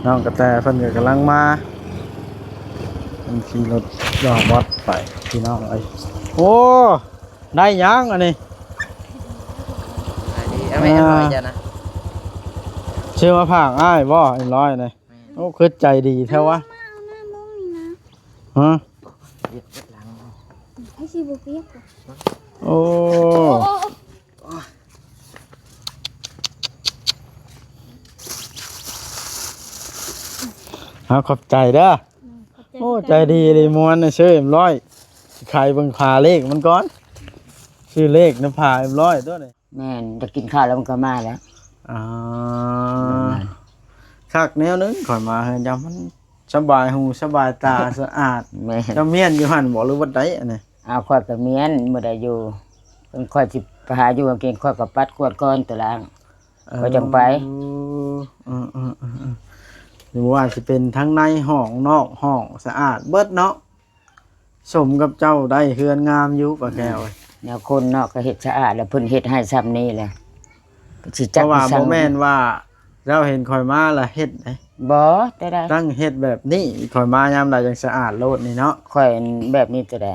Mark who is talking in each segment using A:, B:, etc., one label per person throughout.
A: น้องกระแตเพิ่นก็กำลังมาเพิ่นขี่รถย่องวัดไปพี่น้องเอ้ยโอ้ได้หยังอันนี้
B: อันนี้เอาไม่อร่อยจ้ะนะ
A: ชื่อมาผางอ้ายบ่เอ็นร้อยนี่โอ้คือใจดีแท้วะฮะ
B: เย็บหลัง
C: ให้สิบุกเรียกก่อน
A: โอ้ฮะขอบใจเด้อโอ้ใจดีเลยมวนนะชื่อเอ็มร้อยใครเบิ่งพาเลขมันก่อนชื่อเลขนะพาเอ็มร้อยตัวนี้
B: แม่นจะกินข้าวแล้วมันก็มาแล้ว
A: อ่าคักแนวนึงข่อยมาเฮือนจำมันสบายหูสบายตาสะอาด
B: แม่น
A: จำเมียนอยู่หั่นบ่หรือว่าใดอันนี้
B: เอาข้อยกับเมียนบ่ได้อยู่เพิ่นค่อยสิไปหาอยู่กางเกงข้อยกับปัดกวดก่อนตัวล่างก็จังไป
A: หรือว่าสิเป็นทั้งในห้องนอกห้องสะอาดเบิดเนาะสมกับเจ้าได้เฮือนงามอยู่ปะแก้ว
B: แนวคนเนาะก็เฮ็ดสะอาดแล้วเพิ่นเฮ็ดให้ซ้ำนี้แหละก็สิ
A: เพ
B: จัก
A: ราะว่า
B: สั่
A: บ่
B: ง
A: แม่นว่าเราเห็นข่อยมาแล้วเฮ็ดได้
B: บ่ได้
A: ตั้งเฮ็ดแบบนี้ข่อยมายามใดจังสะอาดโลดนี่เนาะ
B: ค่อยแบบนี้ตัวใด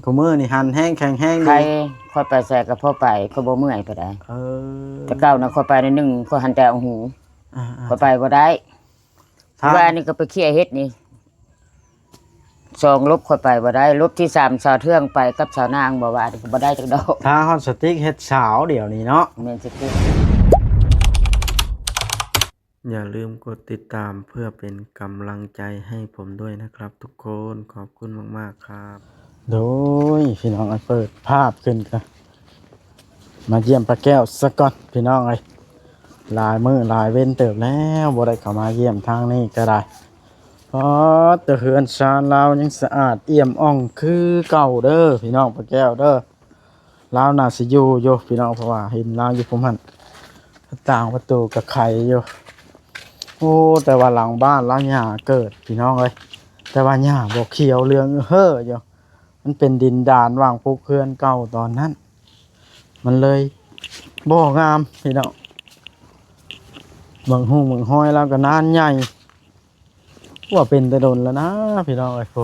A: กูมือนี่หันแห้งแข็งแห้ง
B: ใคร
A: ดี
B: ค่อยไปใส่ก็พอไปก็บ่เมื่อยปานใด
A: เออ
B: แต่เก้านะค่อยไปในหนึงค่อยหันแต่เอาหู
A: อ่า
B: ค่อยไปบ่ได้
A: ถ้า
B: ว่านี่ก็ไปเคลียร์เฮ็ดนี่สองลบค่อยไปบ่ได้ลบที่3สาวเทืองไปกับสาวนางบ่ว่าก็บ่ได้จักดอก
A: ถ้าฮอตสติ๊กเฮ็ดสาวเดี๋ยวนี้เนาะ
B: แม่นสิติ
A: อย่าลืมกดติดตามเพื่อเป็นกำลังใจให้ผมด้วยนะครับทุกคนขอบคุณมากๆครับโดยพี่น้องเปิดภาพขึ้นกันมาเยี่ยมป้าแก้วสักก่อนพี่น้องเอ้ยหลายมื้อหลายเว้นเติบแล้วบ่ได้เข้ามาเยี่ยมทางนี้ก็ได้เพราะแต่เฮือนชานเรายังสะอาดเอี่ยมอ่องคือเก่าเด้อพี่น้องป้าแก้วเด้อลาวน่าสิอยู่พี่น้องเพราะว่าเห็นลาวอยู่ผมหั่นต่างประตูกับไข่อยู่โอ้แต่ว่าหลังบ้านแล้วหญ้าเกิดพี่น้องเอ้ยแต่ว่าหญ้าบ่เขียวเหลืองเฮ้ออยู่มันเป็นดินดานว่างปลูกเฮือนเก่าตอนนั้นมันเลยบ่งามพี่น้องบางหูบางห้อยแล้วก็นานใหญ่ว่าเป็นแต่ดนแล้วนะพี่น้องเอ้ยโห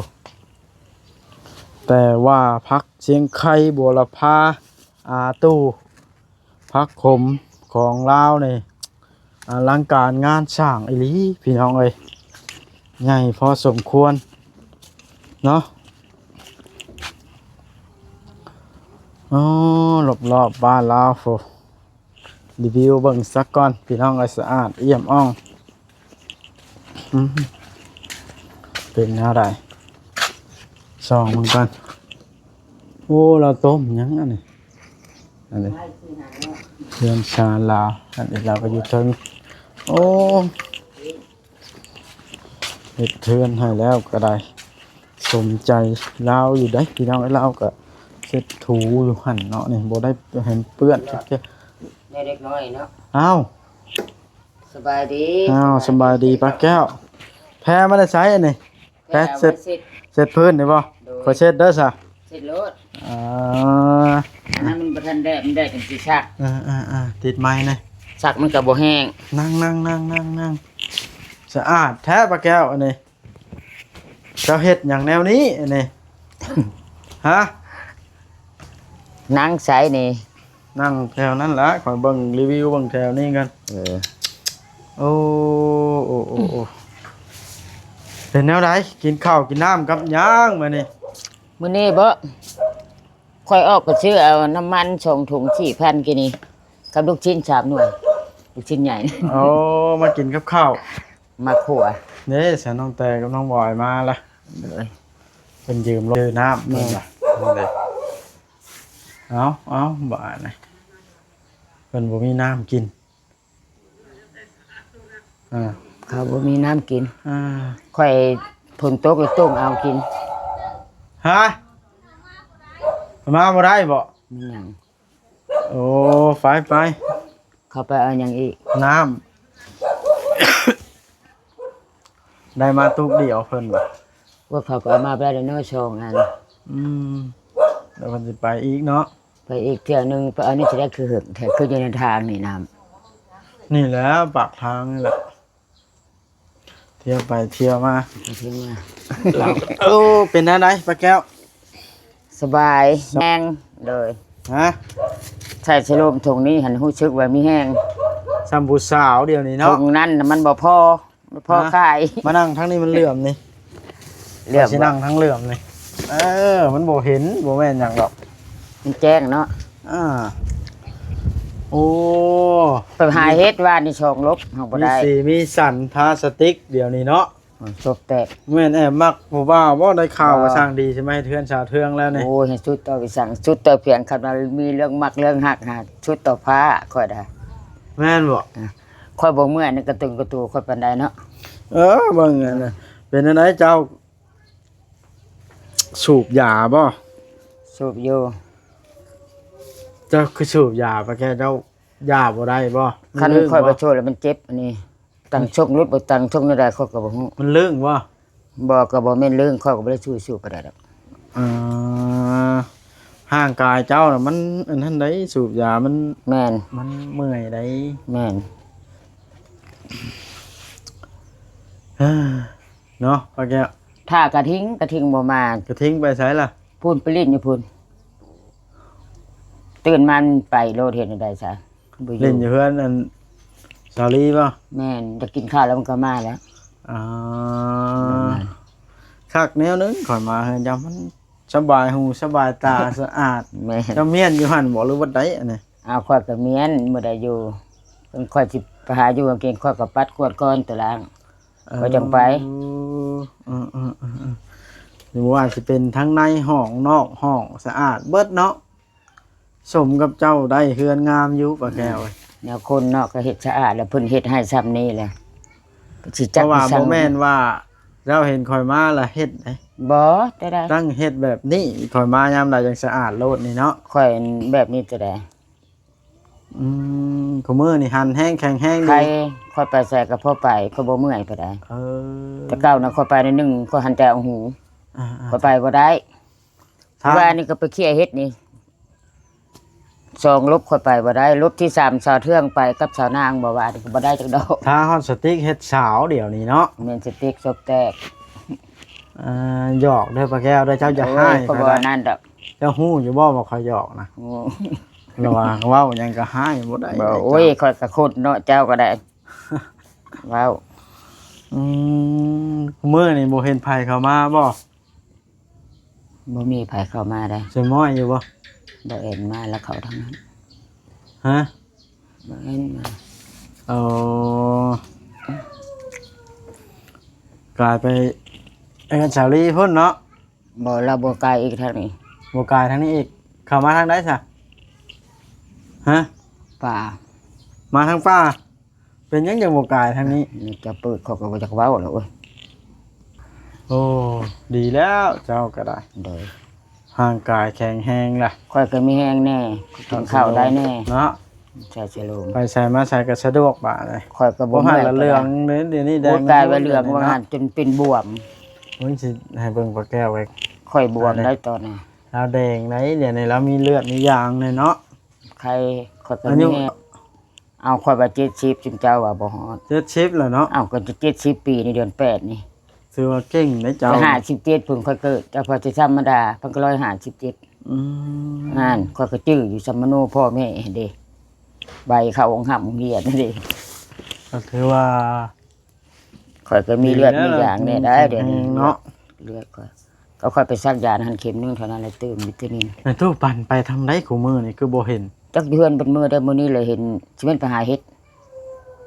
A: แต่ว่าพักเชียงไข่บัวละพาอาตู้พักขมของลาวนี่อลังการงานสร้างอีหลีพี่น้องเอ้ยใหญ่พอสมควรเนาะอ๋อรอบบ้านลาวโหรีวิวเบิ่งสักก่อนพี่น้องเอ้ยสะอาดเอี่ยมอ่องเป็นอะไรส่องมันกันโอ้เราต้มยังอันนี้เรือนชาลาวอันนี้เราก็อยู่เทิงโอ้เฮ็ดเทือนให้แล้วก็ได้สมใจเราอยู่ได้พี่น้องไอ้เราก็เช็ดถูอยู่หั่นเนาะนี่บ่ได้เห็นเปื้อนจักเทื่อ
B: เด็กน้อยเนาะ
A: อ้าว
B: สบายดี
A: สบายดีป้าแก้วแพ้มาได้ใช้อันนี้แพ้เสร็จพื้นนี่บ่ขอเช็ดเด้อซะ
B: เสร็จรถ
A: อ่า
B: อันนั้นมันบ่ทันได้มันได้จังสิซัก
A: ติดไม้นะ
B: ซักมันก็บ่แห้ง
A: นั่งสะอาดแท้ป้าแก้วอันนี้เจ้าเฮ็ดอย่างแนวนี้อันนี้ ฮะ
B: นางใสนี่
A: นั่งแถวนั้นละขอเบิ่งรีวิวเบิ่งแถวนี้กันโอ้เป็นแนวใดกินข้าวกินน้ำกับหย่างมานี่
B: มื้อนี้บ่ค่อยออกไปซื้อเอาน้ำมัน2ถุง 4,000กินี่กับลูกชิ้น3หน่วยลูกชิ้นใหญ่
A: โอ้มากินกับข้าว
B: มาขั่ว
A: นี่ฉันน้องแต่กับน้องบอยมาละ
B: เลย
A: เป็นยืมรถยืมน้ำนี่ล่ะนี่เลยเอาบ่าไหนเพิ่นบ่มีน้ำกิน
B: เขาบ่มีน้ำกิน
A: อ่า
B: ค่อยฝนตกก็ต้มเอากิน
A: ฮะมาบ่ได้บ่
B: มีหยัง
A: โอ้ไป
B: เข้าไปเอาหยังอีก
A: น้ำได้มาตุกเดียวเพิ่นบ่
B: ว่าเขาก็เอามาได้แล้วเนาะ2อัน
A: เดี๋ยวเพิ่นสิไปอีกเนาะ
B: ไปอีกเที่ยวหนึงไปเอานี่จะได้คือหึงแต่คืออยู่ในทางนี่น้
A: นี่แหล้วปากทางนี่แหละเที่ยวไปเที่ยวมา
B: ขึ้นมา
A: โอ้เป็นอะไรป้าแก้ว
B: สบายแห้งเลย
A: ฮะ
B: ใส่ชะโลมถุงนี้หันหู้ชึกว่ามีแห้ง
A: ซัมบูสาวเดี๋ยวนี้
B: ถุ
A: เนาะ
B: งนั้นน่ะมันบ่พอขาย
A: มานั่งทั้งนี้มันเหลื่อมนี่
B: เรียบ
A: สินั่งทั้งเหลื่อมนี่มันบ่เห็นบ่แม่นหยังดอก
B: มันแจ้งเนาะ
A: อ่าโอ้
B: ไปหาเฮ็ดว่านี่ช่องลบเฮาบ่
A: มี
B: ได้
A: สีมีสันพลาสติกเดี๋ยวนี้เนาะ
B: ศพแตก
A: แม่นแอบมักผู้บ่าวบ่ได้ข่าวว่าสร้างดีใช่ไหมเทือนชาวเทืองแล้วนี่
B: โอ้ยให้ชุดต่อไปสั่งชุดต่อเพียงคันว่ามีเรื่องมักเรื่องหักหาชุดต่อผ้าค่อยได้
A: แม่นบ่
B: ค่อยบ่เมื่อยนี่กระตุงกระตูค่อยปานใดเนาะ
A: เบิ่งอันน่ะเป็นอันไหนเจ้า สูบยาบ่
B: สูบอยู่
A: เจ้าคือสูบยาปะแกเจ้ายาบ่ได้บ่
B: คัน
A: ลึ่ง
B: ค่อยไป
A: บ่
B: โชว์แล้วมันเจ็บอันนี้ตั้งชกรถบ่ตั้งชกนี่ได้ค่อยก็บ่ฮู้
A: มันลึ่งบ่
B: บ่ก็บ่แม่นเรื่องค่อยก็บ่ได้สู้ๆปานใดดอก
A: อ่าห่างกายเจ้าน่ะมันอันนั้นได้สูบยามัน
B: แม่น
A: มันเมื่อยได้
B: แม่น
A: เนาะปะแก
B: ถ้ากระทิงบ่มา
A: ก็ทิ้งไปไสล่ะ
B: พูนไปเล่นอยู่พูนตื่นมามันไปโลดเห็นได้ซะบ่
A: เล่นอยู่เพื่อนอันสาลีป่ะ
B: แม่นจะกินข้าวแล้วมันก็มาแล้ว
A: อ่าคักแนวนึงข่อยมาเฮือนจำมันสบายหูสบายตา สะอาด
B: แม่น
A: เจ้าเมียนอยู่หั่นบ่หรือว่าใดอันนี้
B: เอาข้อยก็เมียนบ่ได้อยู่เพิ่นข้อยสิไปหาอยู่กางเกงข้อยก็ปัดกวาดก่อนตาราง ก็จังไป
A: หรือว่าสิเป็นทั้งในห้องนอกห้องสะอาดเบิดเนาะสมกับเจ้าได้เฮือนงามอยู่ปะแก้วเอ้ย
B: แนวคนเนาะก็เฮ็ดสะอาดแล้วเพิ่นเฮ็ดให้ซ้ำนี้แหละสิ
A: เพ
B: จัก
A: ราะว่า
B: สั่
A: บ่
B: ง
A: แม่นว่าเจ้าเห็นข่อยมาแล้วเฮ็ดได้
B: บ่ได้ได้
A: ตั้งเฮ็ดแบบนี้ข่อยมายามใดจังสะอาดโลดนี่เนาะ
B: ข้อยแบบนี้จะได้
A: ขมือนี่หันแห้งแข็งแห้ง
B: ใคร
A: ดี
B: ข้อยไปใส่กับพ่อไปข้อยบ่เมื่อยปานใด
A: เออ
B: แต่เก้านะข้อยไปในหนึ่งข้อยหันแต่เอาหู
A: อ่า
B: ข้อยไปบ่ได้
A: ถ้า
B: ว่านี่ก็ไปเคลียร์เฮ็ดนี่สองลบข้อยไปบ่ได้ลบที่สามสาวเทืองไปกับสาวนางบ่ว่านี่ก็บ่ได้จักดอก
A: ถ้าฮอตสติ๊กเฮ็ดสาวเดี๋ยวนี้เนาะ
B: แม่นสติ๊กซบแตก
A: หยอกเด้อป้าแก้วเด้อเจ้าจะให้
B: โอ้ยข้อยบ่ว่านั่นดอก
A: เจ้าฮู้อยู่บ่ว่าข่อยหยอกนะ
B: โอ้
A: ระวังเว้าหยังก็ให้บ่ได้
B: บ่โอ้ยข้อยก็โคตรเนาะเจ้าก็ได้ว้าว
A: มื้อนี่บ่เห็นไผเข้ามาบ่
B: บ่มีไผเข้ามาได้
A: สิม้อยอยู่บ่
B: บ่เห็นมาแล้วเขาทั้งนั้น
A: ฮะ
B: บ่เห็นมา
A: เอากลายไปกันสาลีพุ่นเนาะ
B: บ่เราบ่ไกลอีกทางนี้
A: บ่กลายทางนี้อีกเข้ามาทางใดซะฮะ
B: ป่า
A: มาทางป้าเป็นหยังจังบ่กลายทางนี้
B: นี่จะเปิดเขาก็บ่จักเว้าแล้วโอ้ย
A: โอ้ดีแล้วเจ้าก็ได้
B: โดย
A: ห่างกายแข็งแรงล่ะ
B: ค่อยก็มีแห้งแน่กินข้าวได้แน่
A: เนาะ
B: ใช่เสลม
A: ไปใส่มาใส่ก็สะดวกบาดเลย
B: ค่อยก็
A: บ่
B: บ่
A: หัน
B: มื่ย
A: ละเรื่องเดี๋ยวนี้แด
B: โอ้
A: ง
B: กลายว่าเหลืองว่าหันจนเป็นบวม
A: โอ้ยสิให้เบิ่งปลาแก้วไว้
B: ค่อยบวมได้ตอนนี้
A: แล้วแดงไหนเดี๋ยวนี้เรามีเลือดมียางเลยเนาะ
B: ใครค่อยก็
A: อายุ
B: มีแห้งเอาค่อยว่า70จุมเจ้าว่าบ่ฮอด
A: เจ็ดชิปแล้วเนาะ
B: เอาก็จะ70ปีในเดือน8นี่
A: ถือว่าเก่งนะเจ้า
B: จะ57เพิ่นค่อยเกิดแต่พอจะธรรมดาเพิ่นก็157
A: อืม
B: นั่นค่อยก็จื้ออยู่สัมมโนพ่อแม่เด้ใบเข้าองค์หำเหียดนั่นเด้
A: ก็คือว่า
B: ค่อยก็มีเลือดมีอย่างเนี่ยได้เดี๋ยวนี้
A: เนาะ
B: เลือดค่อยก็ค่อยไปซักยาหันเข็มนึงเท่านั้นเลยตื่นวิตามิน
A: ในตู้ปั่นไปทำได้ขู่มือนี่คือบ่เห็น
B: จักเดือนเป็นมือได้มื้อนี้เลยเห็นสิเป็นไปหาเฮ็ด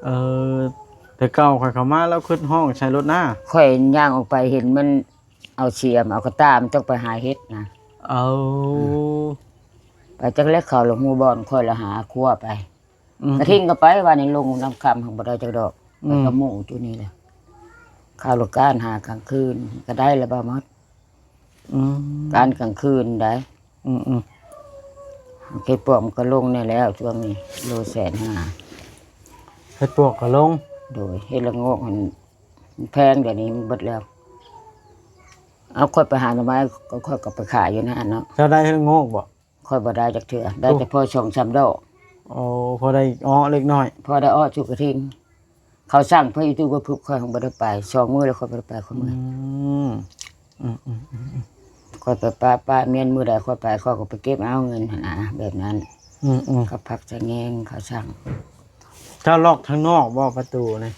A: เออแต่เก่าข่อยเข้ามาแล้วขึ้นห้องใช้รถหน้า
B: ค่อยย่างออกไปเห็นมันเอาเสียมเอากระตามต้องไปหาเฮ็ดนะ
A: เอา
B: ไปจักเล็กเขาลงหมู่บ่อนค่อยละหาครัวไป
A: อืม
B: กระทิงก็ไปว่านี่ลงน้ำคำของบ่ได้จักดอก
A: อืม
B: แล้วก็หมู่ตัวนี้แหละข้าวลูกก้านหากลางคืนก็ได้แล้วบ่หมด
A: อืม
B: การกลางคืนได้
A: อืมอืม
B: เก็บปวกมันก็ลงนี่แล้วช่วงนี้โล150,000
A: เฮ็ดปวกก็ลง
B: โดยเฮ็ดละโงกมันแพงเดี๋ยวนี้มันเบิดแล้ว เอาค่อยไปหาหน่อไม้ก็ค่อยก็ไปขายอยู่นั่นเนาะ
A: เจ้าได้เฮ็ดโงกบ่
B: ค่อยบ่ได้จักเทื่อได้แต่พอ2-3ดอก
A: โอ้พอได้อ้อเล็กน้อย
B: พอได้อ้อจุกกระทิงเขาสั่งพระอยู่ตู้ก็พึกค่อยของบ่ได้ไป2มื้อแล้วค่อยบ่ได้ไปคน
A: อื
B: มื้อ
A: มอืมอืมอืม
B: ค่อยไปป้าเมียนมื้อใดค่อยไปค่อยก็ไปเก็บเอาเงินหั่นนะแบบนั้น
A: อืมอืม
B: เขาพักจะแงงเขาสั่ง
A: เจ้าล็อกทางนอกบ่ประตูนี่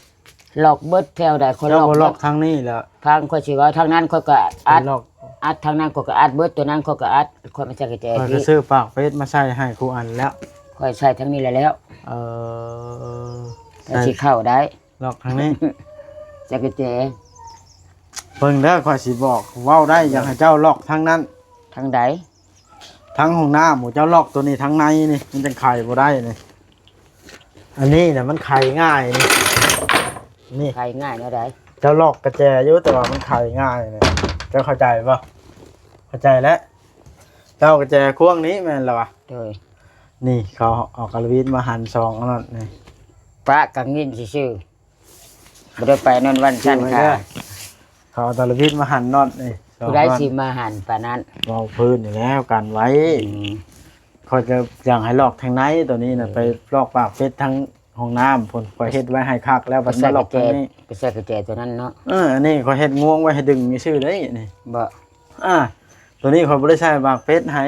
B: ล็อกเบิดแถวใดค่อย
A: เจ้า
B: ล็อก
A: บ่
B: เบิ
A: ล็อก
B: ด
A: ทางนี้แล้ว
B: ทางค่อยสิว่าทางนั้นค่อยก็อัด
A: ล็อก
B: อัดทางนั้นค่อยก็อัดเบิดตัวนั้นค่อยก็อัดค่อยมาใส่กระแจ
A: ข้อยก็
B: ที่
A: ซื้อปากเฟซมาใส่ให้ครูอันแล้ว
B: ค่อยใส่ทางนี้แล้ว
A: เออ
B: แต่สิเข้าได้
A: ล็อกทางนี้
B: ใส่กระแจ
A: เบิ่งเด้อข้อยสิบอกเว้าได้อยากให้เจ้าล็อกทางนั้น
B: ทางใด
A: ทั้งห้องน้ำหมูเจ้าล็อกตัวนี้ทั้งในนี่มันจะไขบ่ได้นี่อันนี้น่ะมันไขง่ายนี่
B: ใครง่ายเนาะได้
A: เจ้าล็อกกระแจอยู่แต่ว่ามันไขง่ายนี่เจ้าเข้าใจป่ะเข้าใจแล้วเจ้ากระแจควงนี้แม่นแล้ววะ
B: โดย
A: นี่เขาเอากระวิดมาหั่นซองอันนั้นนี่
B: พระกังยินซื่อๆบ่ได้ไปนอนวันชั้นค่ะ
A: เขาเอากระวิดมาหั่นน็อตนี่ซอง
B: ผู้ใด
A: น็อต
B: สิมาหันปานนั้น
A: เว้าพื้นอยู่แล้วกันไว้เขาจะอย่างให้ลอกทางในตัวนี้น่ะไปลอกปากเฟซทั้งห้องน้ำพุ่นข่อยเฮ็ดไว้ให้คักแล้วบัดมาลอกทางนี้
B: ไปใส่กระแจตัวนั้นเนาะ
A: อันนี้ข่อยเฮ็ดง่วงไว้ให้ดึงมีชื่อได้นี่
B: บ่
A: ตัวนี้ข่อยบ่ได้ใช้ปากเฟซให้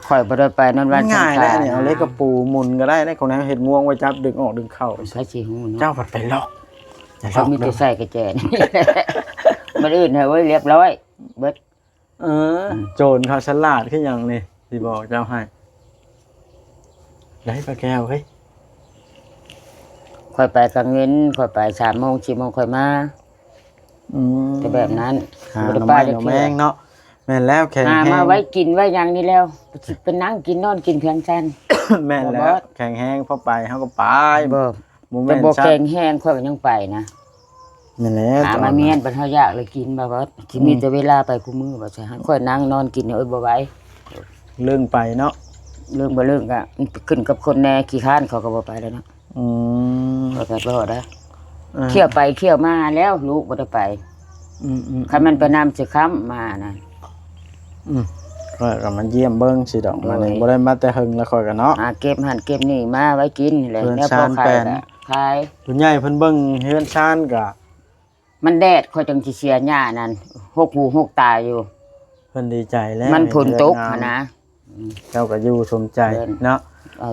B: ข่อยบ่ได้ไปนอนวันชั้น
A: ง่าย
B: ค่ะ
A: แล้วนี่เอาเล็กกระปูหมุนก็ได้นะคนนั้นเฮ็ดง่วงไว้จับดึงออกดึงเข้า
B: ใช้สิฮู้เนาะ
A: เจ้าผัดไปลอกอย่าล
B: เขา
A: อก
B: มี
A: เด้
B: แต่
A: อ
B: ใส่กระแจนี่ มันอื่นเฮ้ยเว้ยเรียบร้อยเบิด
A: โจรเขาฉลาดขึ้นอย่างนี่สิบอกเจ้าให้ได้ปลาแก้วเฮ้ย
B: ค่อยไปกลางเว้นค่อยไป3 โมง 4 โมงค่อยมา แต่แบบนั้น
A: หา
B: บ่
A: ห
B: ได้
A: น่อ
B: ไป
A: ไม้ห
B: จั
A: น่
B: ก
A: อ
B: เทื่
A: แม
B: อง
A: เนาะแม่นแล้วแข็ง
B: หา
A: แห้
B: มาง ไว้กินไว้อย่างนี้แล้วสิไปนั่งกินนอนกินเพียงซัน
A: แม่นแล้
B: บ่
A: วแข็งแห้งพอไปเฮาก็ไป
B: บ่
A: บ่
B: แต่
A: แม่น
B: บ่
A: ซั
B: แข็งแห้งค่อยก็ยังไปนะ
A: แม่นแล้ว
B: หามาเมียนบัดเฮาอยากเลยกินบ่ว่าสิมีแต่เวลาไปคุมื้อบ่ใช่ให้ค่อยนั่งนอนกินเนี่ยบ่ไหว
A: เรื่องไปเนาะ
B: เรื่องบ่เรื่องก็มันขึ้นกับคนแน่ขี้คร้านเขาก็บ่ไปแล้วเนาะ
A: อืม
B: ก็ไปบ่ได้เที่ยวไปเที่ยวมาแล้วลูกบ่ได้ไป
A: อืม
B: คันมันไปนำสิค้ำมานะ
A: ก็มันเยี่ยมเบิ่งสิดอกมันนี่
B: โดย
A: บ่ได้มาแต่หึงแล้วค่อยกันเนาะ
B: หาเก็บหันเก็บนี่มาไว้กินแหละ
A: เพิ่น
B: แล้วพอ
A: ชาน
B: ขา
A: แป้
B: ย
A: น
B: ก็ขาย
A: คุณยายเพิ่นเบิ่งเฮือนชานก็
B: มันแดดค่อยจังสิเสียหญ้านั่นหกหูหกตาอยู่
A: เพิ่นดีใจแล้ว
B: มันฝนตก
A: เฮ็ดงา
B: หั้นนะ
A: เจ้าก็อยู่สมใจเนาะ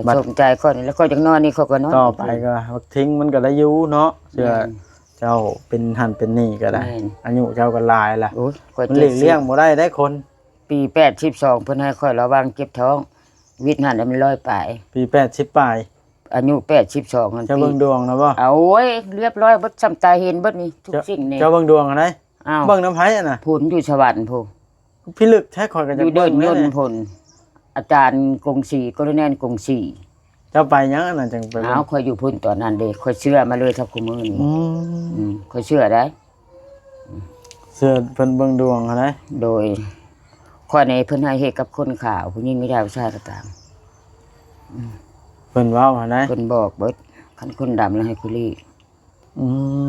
A: บัด
B: สมใจค่อยนี่แล้วค่อยจังนอนนี่เขาก็นอน
A: ต่อไปก็ทิ้งมันก็ได้อยู่เนาะเชื่อ
B: แม่น
A: เจ้าเป็นหันเป็นนี่ก็ได้
B: แม่น
A: อายุเจ้าก็หลายล่ะ
B: โอ้ยค่อย
A: มันหลีกเลี่ยงบ่ได้ได้คน
B: ปี82เพิ่นให้ค่อยระวังเก็บท้อง วิทย์หันแล้วมันลอยไป
A: ปี80ปลาย
B: อายุ82นั่น
A: เจ้า
B: ปี
A: เบิ่งดวงนะบ่
B: เอาโอ้ยเรียบร้อยเบิดซ้ำตาเห็นเบิดนี่ทุกสิ่งนี่
A: เจ้าเบิ่งดวงอันใด
B: อ้าว
A: เบิ่งน้ำไผอ่ะน่ะ
B: ผลอยู่สวรรค์พู
A: พี่ลึกแท้ข่อยก็
B: อ
A: จะ
B: ยู่เดิ
A: เบิ่
B: น
A: ง
B: ย
A: เลย
B: นต์ผลอาจารย์กงศรีกรแนนกงศรี
A: เจ้าไปยังอันนั้นจังไปเบิ่
B: อ้าง วค่อยอยู่พุ่นตอนนั้นเด้ค่อยเชื่อมาเลยทับคุมือนี่
A: อืม
B: ค่อยเชื่อได้
A: เสื้อเพิ่นเบิ่งดวงอันใด
B: โดยข้อยในเพิ่นให้เฮ็ดกับคนข่าวผู้หญิงไม่ได้ผู้ชายก็ตาม
A: เพิ่นเว้าอันใด
B: เพิ่นบอกเบิดคันคนดำแล้วให้คุลี
A: อื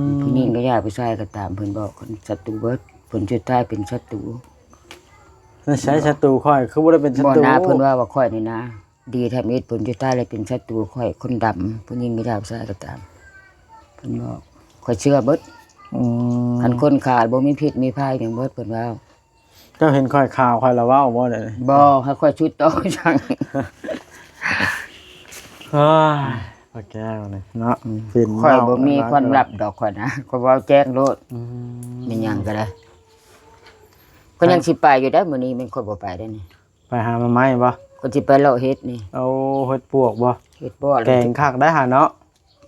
A: ม
B: ผู้หญิงก็ได้ผู้ชายก็ตามเพิ่นบอกคนศัตรูเบิดผลสุดท้ายเป็นศัตรู
A: ใช้ศัตรูข่อยคือบ่ได้เป็นศั
B: บ่
A: ตรู
B: นาเพิ่นว่าข้อยนี่นะดีแท้มิตรผลสุดท้ายเลยเป็นศัตรูข้อยคนดำผู้หญิงไม่ได้ผู้ชายก็ตามเพิ่นบอกข้อยเชื่อเบิด
A: อืม
B: คันคนขาดบ่มีพิษมีภัยหยังเบิดเพิ่นว่า
A: เจ้าเห็นข่อยข่าวข่อยละเว้าบ่ได้เลย
B: บ่ให้ค่อยชุดโตจัง
A: เฮ้ยปลาแก้วนี่เนาะฟิน
B: ค่อย
A: เมา
B: บ่มีความลับดอกข่อยนะข่อยเว้าแจ้งโลด
A: อืม
B: มันหยังก็ได้ก็ยังสิไปอยู่ได้อมื้อนี้มันค่อยบ่ไปได้นี่
A: ไปหามาไหมบ่
B: ก็สิไปเลาะเฮ็ดนี่
A: เอาเฮ็ดปวกบ่
B: เฮ็ดบ่อ
A: แกงคักได้หาเนาะ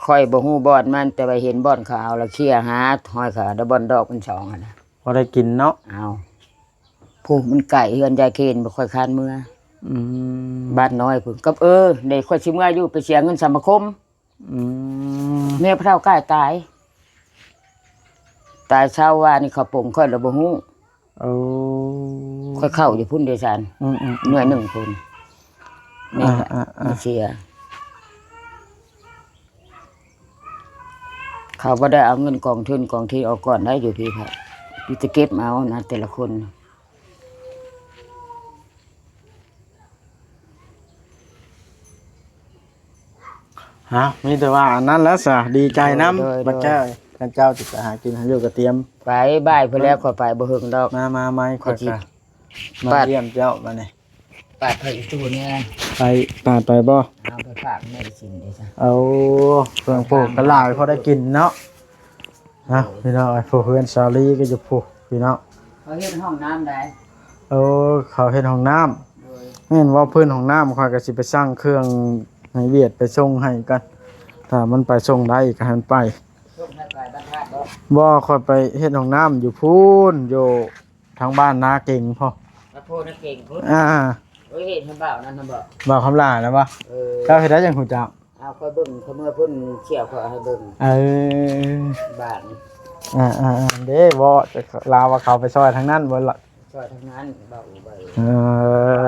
B: ค่อยบ่ฮู้บ่อนมันแต่ว่าเห็นบ่อนเขาเอาแล้วเคลียร์หาห้อยขาแล้วบ่อนดอกมันสองหั่นน่ะ
A: พอได้กินเนาะ
B: เอาผู้มันไก่เฮือนยายเคนบ่ค่อยคานเมื่อ
A: อืม
B: บ้านน้อยพุ่นกับได้ค่อยสิเมื่ออยู่ไปเสียเงินสมาคม
A: อืม
B: แม่พระเฒ่าใกล้ตายเช้าว่านี่เขาปงค่อยแล้วบ่ฮู้
A: เอา
B: ค่อยเข้าอยู่พุ่นเดชาน
A: อืม
B: หน่วยหนึ่งพุ่นแม่ก็
A: อ่า
B: ไม่เชียร์เขาบ่ได้เอาเงินกองทุนกองที่เอาก่อนได้อยู่พี่ครับพี่จะเก็บเอานะแต่ละคน
A: ฮะมีแต่ว่าอันนั้นแล้วซะดีใจนำบัดเจ้ากันเจ้าสิไปหากินให้อยู่ก็เตรียม
B: ไปบ่ายเพิ่นแล้วขอยไปบ่หึงดอก
A: มาไม่ค่อยค่ะมา
B: ปาด
A: เยี่ยมเจ้ามานี่
B: ปาดไปตู้เนี่ย
A: ไปปาดไปบ่
B: เอาไปฝากแม่สินเด้ซะ
A: เอาเครื่องปลูกกระลายพอได้กินเนาะนะพี่น้องไอ้พวกเพื่อนซาลีก็จะปลูกพี่น้อง
B: เขาเฮ็ดห้องน้ำได้
A: เขาเฮ็ดห้องน้ำ
B: โดย
A: แม่นว่าเพิ่นห้องน้ำค่อยก็สิไปสร้างเครื่องให้เวียดไปส่งให้กันถ้ามันไปส่งได้ก็ให้มันไป
B: ส่งให้ไปบ้านธาตุบ่
A: บ่ค่อยไปเฮ็ดห้องน้ำอยู่พูนอยู่ทางบ้านนาเก่งพ่อ
B: มาโพนักเก่งพุ่น
A: อ่า
B: โอ้ยเห็นทำบ่าวนั่นทำบ่
A: บ่คำลาแล้วบ่ เจ้าเฮ็ดได้จังฮู้จัก
B: เอาค่อยเบิ่งเขาเมื่อพุ่นเขี่ยวเขาให้เบิ่ง
A: เออ
B: บ้าน
A: เด้บ่จะลาว่าเขาไปซอยทางนั้นบ่ล่ะ
B: ช่วยทั้งนั้นเบาไป
A: เออ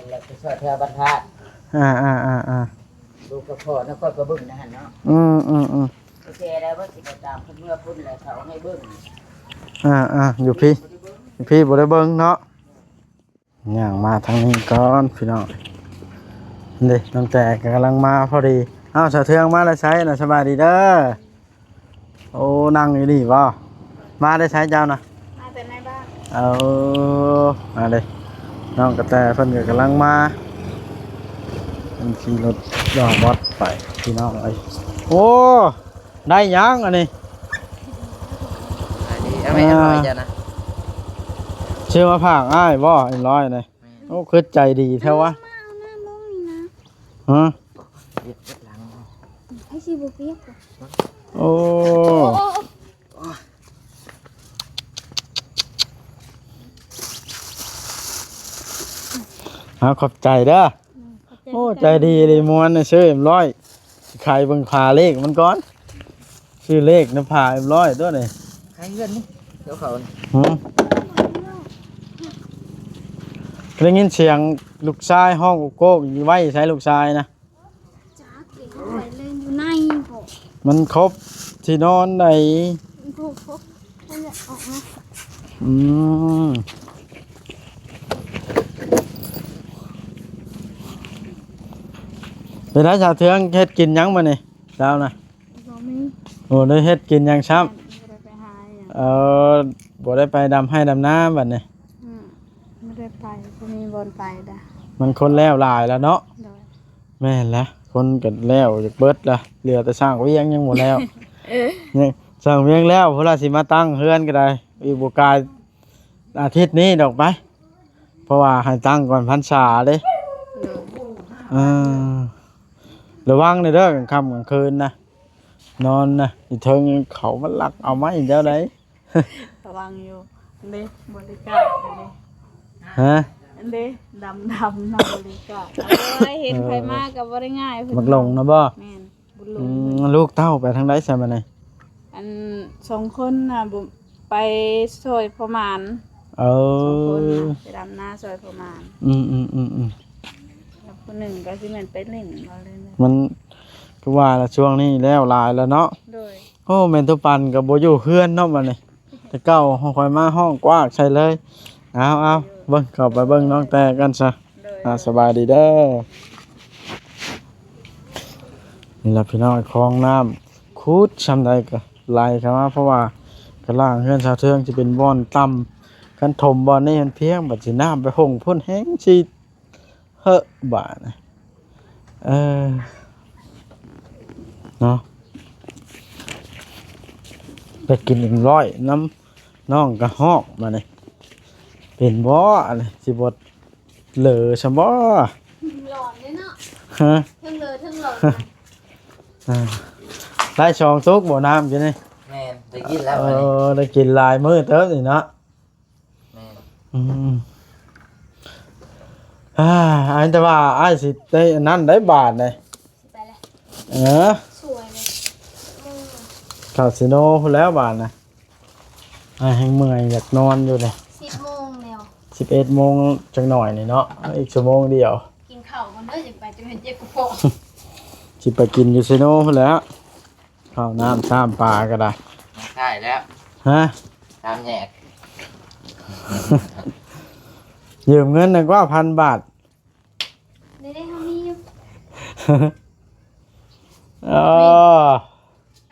B: แล้วก็ช่วยแถวบ้านธาตุ ลูกกับพ่อนะค่อยก็เบิ่งนะหั่นเนาะ โอเคได้ว่าสิไปตามเพิ่นเมื่อพุ่นแล้วเขาให้เบิ่ง
A: อยู่พี่บ่ได้เบิ่งเนาะย่างมาทางนี้ก่อนพี่น้องนี่น้องแต่ก็กำลังมาพอดีอ้าวสะเทืองมาแล้วใช้น่ะสบายดีเด้อโอ้นั่งอยู่นี่บ่มาได้ใช้เจ้านะ
C: มาแต่ในบ้าน
A: เอามาเลยน้องกระแตเพิ่นก็กำลังมาเป็นขี่รถยอดวัดไปพี่น้องเอ้ยโอ้ได้ยังอันนี้
B: อันนี้เอาไม่น้อยจ้ะนะ
A: เชื่อมาผากอ้ายบ่เอ็มร้อยเลยโอ้คือใจดีแท้วะ
C: มาเอาหน้ามุ้งนี่นะ
A: ฮะ
C: ให้สิบ่เปียกบ่
A: โอ้
C: โอ้
A: ขอบใจเด้อโอ้ใจดีเลยมวนชื่อเอ็มร้อยใครเบิ่งพาเลขมันก่อนชื่อเลขนะพาเอ็มร้อยตัวนี้
B: ใครเฮือนนี่เดี๋ยวเขา
A: ได้ยินเสียงลูกชายห้องโก้อยู่ไว้ใช้ลูกชายนะ
C: จ้าเก็บไปเล่นอยู่ในบ่
A: มันครบที่นอนใน
C: พวกนั่นแหละออกมา
A: อืมเป็นไรชาวเทืองเฮ็ดกินหยังมานี่เจ้านะ
C: บ่มี
A: โอ้ได้เฮ็ดกินหยังช้ำ
C: บ่ได้ไปหาหยัง
A: บ่ได้ไปดำให้ดำน้ำบัดนี้
C: ไม่ได้ไปบ่มีบอนไปดะ
A: มันคนแล้วหลายแล้วเนาะ
C: โดย
A: แม่นละคนก็แล้วจากเบิดละเหลือแต่สร้างเวียงยังหมดแล้วยังสร้างเวียงแล้วเพราะเราสิมาตั้งเฮือนก็ได้อีกบ่กายอาทิตย์นี้ดอกไปเพราะว่าให้ตั้งก่อนพรรษาเด้
C: โดย
A: เออระวังในเด้อกลางค่ำกลางคืนนะนอนนะอีเทิงเขามันลักเอาไม้เจ้าได
D: ระวังอยู่เด้บริการเด้
A: ฮะ
D: เด้ดำนำบริการ
C: โอ้ยเห็นไผมาก็บ่ได้ง่ายเพิ่น
A: มักลงนะบ่
D: แม่นบุญหล
A: อื
D: ง
A: ลูกเต้าไปทางใดซะบัดนี้
D: อันสองคนน่ะบุไปซอยประมาณ
A: เอ
D: สองคน
A: อ
D: น่ะไปดำหน้าซอยประมาณ
A: อืม
D: แล้วคนหนึ่งก็สิแม่นไปเล่นบ่เล่นเลย
A: มันก็ว่าละช่วงนี้แล้วหลายแล้วเนาะ
D: โดย
A: โอ้แม่นตุปันก็บ่อยู่เฮือนเนาะบัดนี้แต่เก่าห้องคอยมาห้องกว้างใช่เลยเอาเบิ่งเข้าไปเบิ่งน้องแต่กันซะ
D: โดย
A: สบายดีเด้อนี่ล่ะพี่น้องคลองน้ำคูดซำใดก็ไหลเข้ามาเพราะว่ากระล่างเฮือนชาวเทืองสิเป็นบ่อนต่ำคันถมบ่อนนี้มันเพียงบัดสิน้ำไปห่งพ่นแห้งสิเฮอะบาดนะเนาะไปกิน100น้ำน้องกระหอกมานี่เป็นบ่อะไรสิบ่เหลือซะบ่
C: หลอนเด้เนาะ
A: ฮะ
C: เทิงเลยเทิงหลอน
A: ได้ชองซุกบ่น้ำกินนี่
B: แม่นได้ยินแล้วอันนี้
A: ได้กินหลายมื้อเติบนี่เนาะ
B: แม่น
A: อืมอันแต่ว่าอ้ายสิได้อันนั้นได้บาทเลย
C: ไปแล้ว
A: เออ
C: สวยเลย
A: คาสิโนพู้นแล้วบาทนะอ้ายแห้งเมื่อยอยากนอนอยู่เลย
C: 10 โมงแล้ว
A: 11 โมงจังหน่อยนี่เนาะอีกชั่วโมงเดียว
C: กินข้าวก่อนเด้อจะไปจะเห็นเจ็บกระเพาะ
A: สิไปกินอยู่ซิโนพู้นแล้วข้าวน้ำซ้ำปลาก็ได้
B: ใช่แล้ว
A: ฮะ
B: ตามแยก
A: ยืมเงินหนึ่งว่า1,000 บาท
C: ได้เฮามีอยู่
A: อ๋อ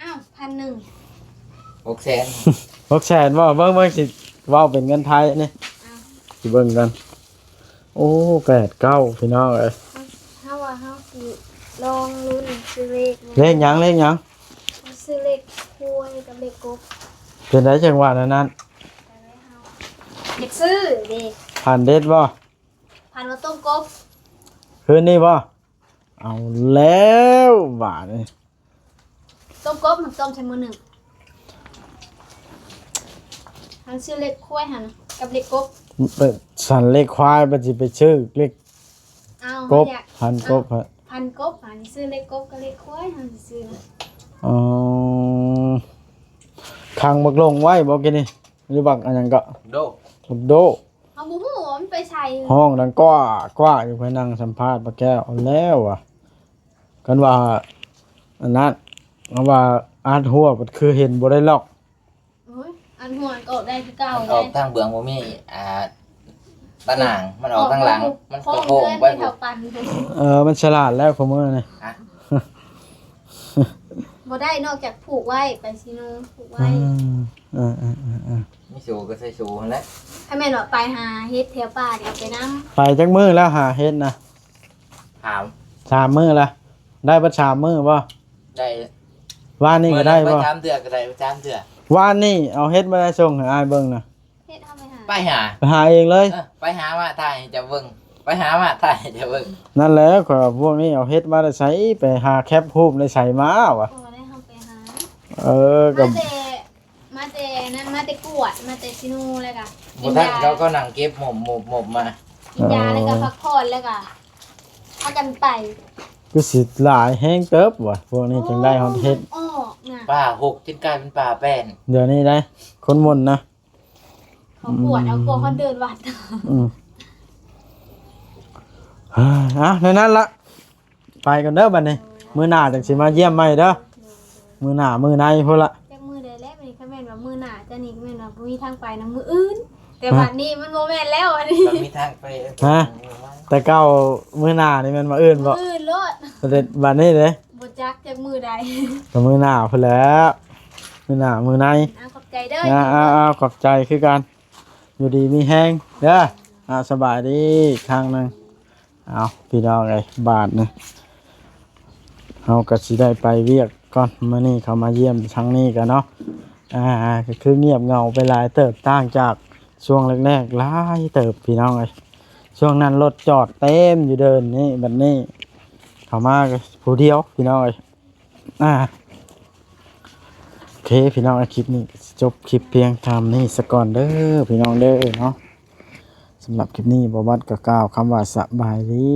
C: อ้าว1,000
B: 600,000
A: 600,000บ่เบิ่งสิเว้าเป็นเงินไทยนี่สิเบิ่งกันโอ้89พี่น้องเอ้ย
C: เฮาว่าเฮาสิลองลุ้นซื้อเลข
A: เลขหยัง
C: ซื้อเลขคุยกับเลขกบ
A: เป็นได้จังหวะนั้น
C: เด็กซื้อเด็ก
A: ผ่านเด็ดบ่
C: พันว่าต้มกบ
A: คืนนี้บ่เอาแล้วบาดนี่
C: ต้มกบมันต้มใช้มือหนึ่งหันซื้อเลขคุยหันกับเลขกบ
A: สันเลขควายมันสิไปชื่อเลข
C: เอา
A: กบ
C: อยาก
A: พันกบฮะ
C: พันกบหันซื้อเลขกบกับเลขคุยหันซื้อนะ
A: อ๋อคังบักลงไว้บ่กินนี่หรือบักอันหยังก็
B: โด
A: บักโด
C: เอาบุหูมันไปใส่
A: ห้องดังกว้าอยู่ไปนั่งสัมภาษณ์ป้าแก้วเอาแล้วอ่ะกันว่าอันนั้นเอาว่าอาร์ตหัวมันคือเห็นบ่ได้ล็อก
C: โอ้ยอันหัวก็ได้คือเก่า
B: มัน
C: เล
B: ออก
C: ย
B: ทางเบื้องบ่มีตะหนางมันออกทางหลังมัน
C: โค้ง
B: โค้ง
C: เดิน
B: ไป
C: ไปแถวปัน
A: มันฉลาดแล้วของมื้อนี่
B: ฮะ
C: บ่ได้นอกจากผูกไว้ไปซิโนผูกไว้
B: มีสูก็ใส่สูนั่นแหละ
C: ถ้าแม่นว่าไปหาเฮ็ดแถวป่าเดี๋ยวไปน้
A: ไปจักมื้อแล้วหาเฮ็ดนะ
B: ถาม
A: 3 มื้อละได้บ่3 มื้อบ่
B: ได้
A: วานนี้ก็ได้บ่
B: ไป3เทื่อก็ได้ไป3เทื่อ
A: วานนี้เอาเฮ็ดมาได้ส่งให้อ้ายเบิ่งน่ะ
C: ำเฮ็ดทำไปหา
B: ไปหา
A: ไปหาเองเลย
B: ไปหามาถ่ายจะเบิ่งไปหามาถ่ายจะเบิ่ง
A: นั่นแหละก็พวกนี้เอาเฮ็ดมาได้ใช้ไปหาแคปรูปได้ใช้มาวะ
C: โอ้ได้ทำไปหา
A: กับ
C: มาแต่นั่นมาแต่กวดมาแต่ซิโนเลยกะ
B: บ่ทันเขาก็นั่งเก็บหมบมา
C: กินยาแล้วก็พักผ่อนแล้วก็พากันไป
A: คือสิหลายแฮงเติบว่ะพวกนี้จังได้เฮาเฮ็ด
C: ออกน่ะ
B: ป่า6จนกลายเป็นป่าแป้น
A: เดี๋ยวนี้ได้คนมนต์นะ
C: เขาปวดเอากลัวเขาเดินวัด
A: อืมในนั้นละไปกันเด้อบัดนี้มื้อหน้าจังสิมาเยี่ยมใหม่เด้อมื้อหน้ามื้อในพุ่นละ
C: จากมือใดแล้วมันก็แม่นว่ามือหน้าจะนี่ก็แม่นว่าบ่มีทางไปนะมืออื่น แต่บัดนี้มันบ่แม่นแล้วอันนี้
B: มันมีทางไป
A: แต่เก้ามื้อหน้านี่มันมาอื่นบ่
C: มืออื่นโลด
A: ประเด็นบัดนี้เด้
C: บ่จักจากมือใด
A: ก็มื้อหน้าพุ่นแล้วมื้อหน้ามื้อใน
C: ขอบใจเด้อ
A: ขอบใจคือกันอยู่ดีมีแห้งเด้อสบายดีครั้งหนึงเอาพี่น้องไอ้บาทนะเฮาก็สิได้ไปเวียกก่อนมื้อนี้เขามาเยี่ยมครั้งนี้กันเนาะก็คือเงียบเหงาไปหลายเติบต่างจากช่วงแรกๆหลายเติบพี่น้องเอ้ยช่วงนั้นรถจอดเต็มอยู่เดินนี่บัดนี้เขามาก็ผู้เดียวพี่น้องเอ้ยโอเคพี่น้องคลิปนี้จบคลิปเพียงเท่านี้สักก่อนเด้อพี่น้องเด้อเนาะสำหรับคลิปนี้บ่วัดก็กล่าวคำว่าสบายดี